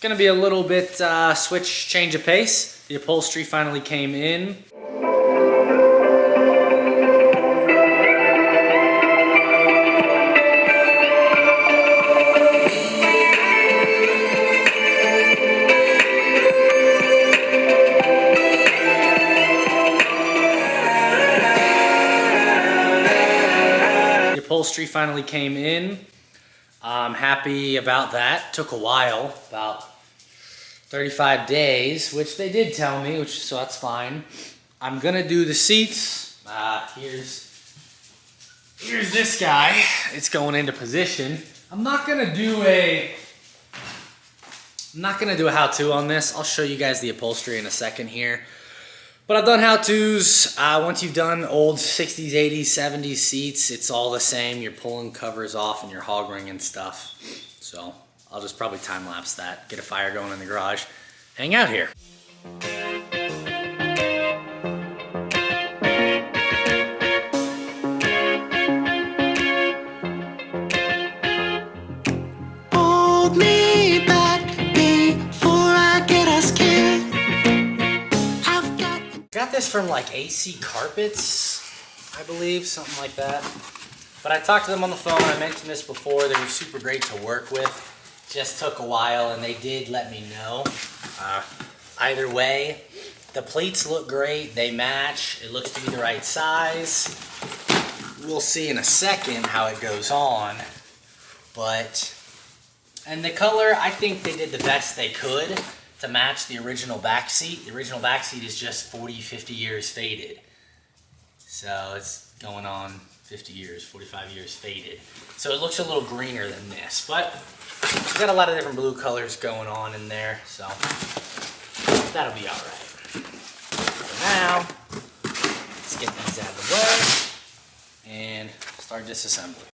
Gonna be a little bit change of pace. The upholstery finally came in. The upholstery finally came in. I'm happy about that. Took a while, about 35 days, which they did tell me, so that's fine. I'm gonna do the seats. Here's this guy. It's going into position. I'm not gonna do a how-to on this. I'll show you guys the upholstery in a second here. But I've done how-tos. Once you've done old 60s, 80s, 70s seats, it's all the same. You're pulling covers off and you're hog ringing stuff. So I'll just probably time-lapse that, get a fire going in the garage, hang out here. Hold me back before I get us killed. Got this from like AC Carpets, I believe, something like that. But I talked to them on the phone. I mentioned this before. They were super great to work with. Just took a while, and they did let me know. Either way, the pleats look great. They match. It looks to be the right size. We'll see in a second how it goes on. And the color, I think they did the best they could to match the original back seat. The original back seat is just 40, 50 years faded. So it's going on 50 years, 45 years faded. So it looks a little greener than this, but we've got a lot of different blue colors going on in there, so that'll be all right. For now, let's get these out of the way and start disassembling.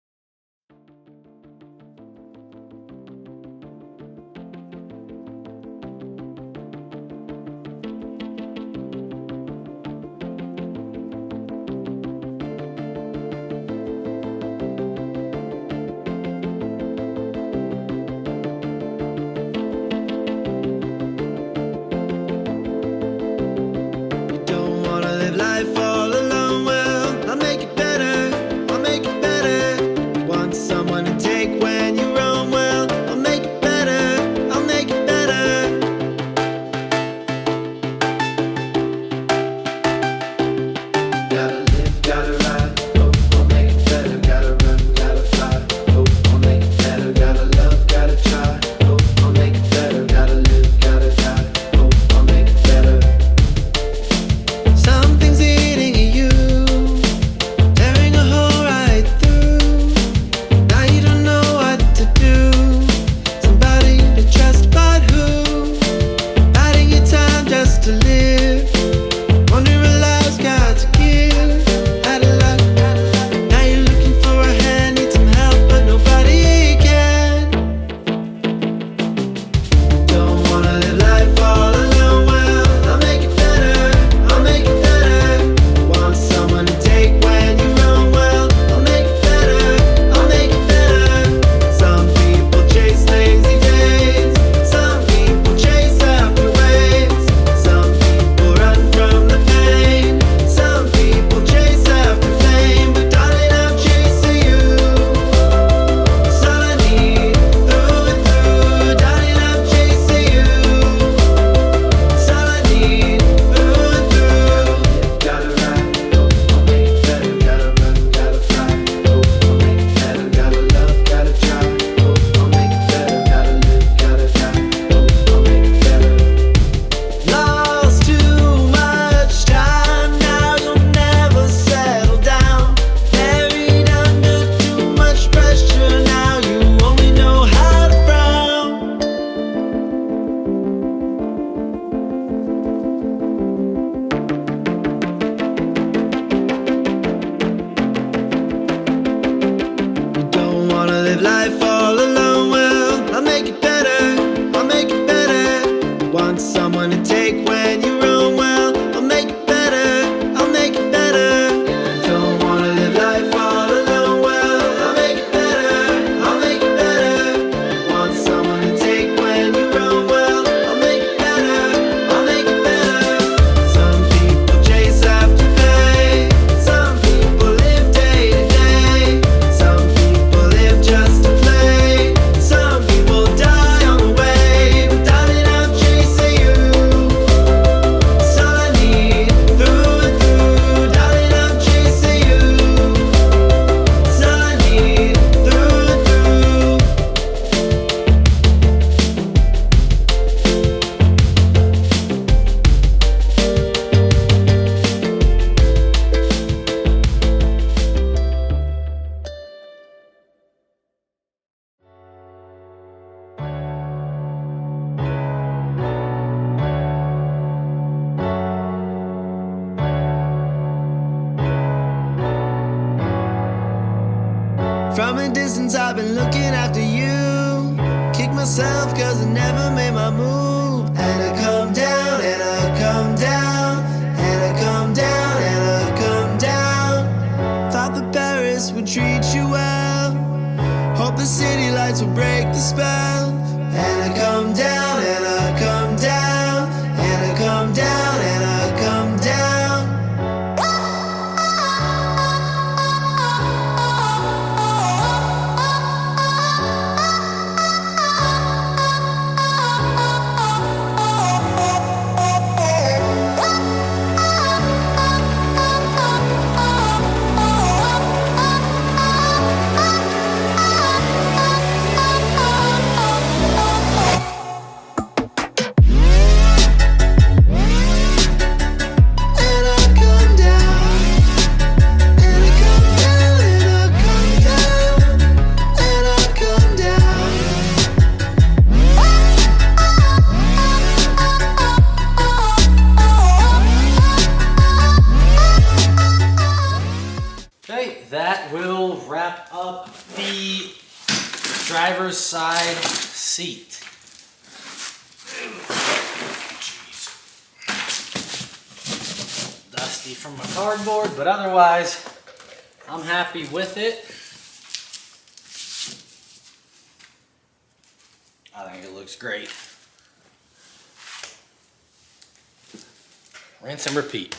Life all alone, well, I'll make it better, I'll make it better. From a distance I've been looking after you. Kick myself cause I never made my move. And I come down, and I come down, and I come down, and I come down. Thought that Paris would treat you well. Hope the city lights will break the spell. And I come down, and I come down, and I come down, and I come down. Okay, that will wrap up the driver's side seat. Jeez. Dusty from my cardboard, but otherwise, I'm happy with it. I think it looks great. Rinse and repeat.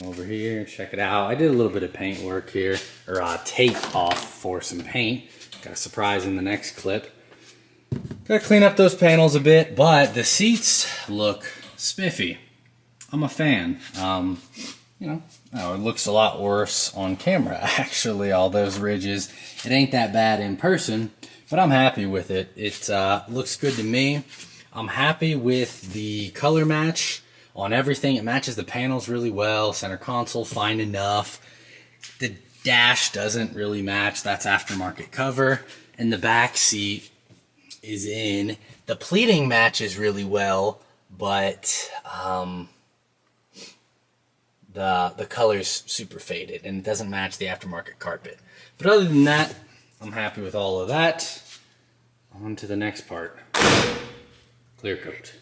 Over here, check it out. I did a little bit of paint work here, or tape off for some paint. Got a surprise in the next clip. Gotta clean up those panels a bit, but the seats look spiffy. I'm a fan. You know, it looks a lot worse on camera, actually, all those ridges. It ain't that bad in person, but I'm happy with it. It looks good to me. I'm happy with the color match on everything. It matches the panels really well. Center console, fine enough. The dash doesn't really match. That's aftermarket cover. And the back seat is in. The pleating matches really well, but the color's super faded and it doesn't match the aftermarket carpet. But other than that, I'm happy with all of that. On to the next part. Clear coat.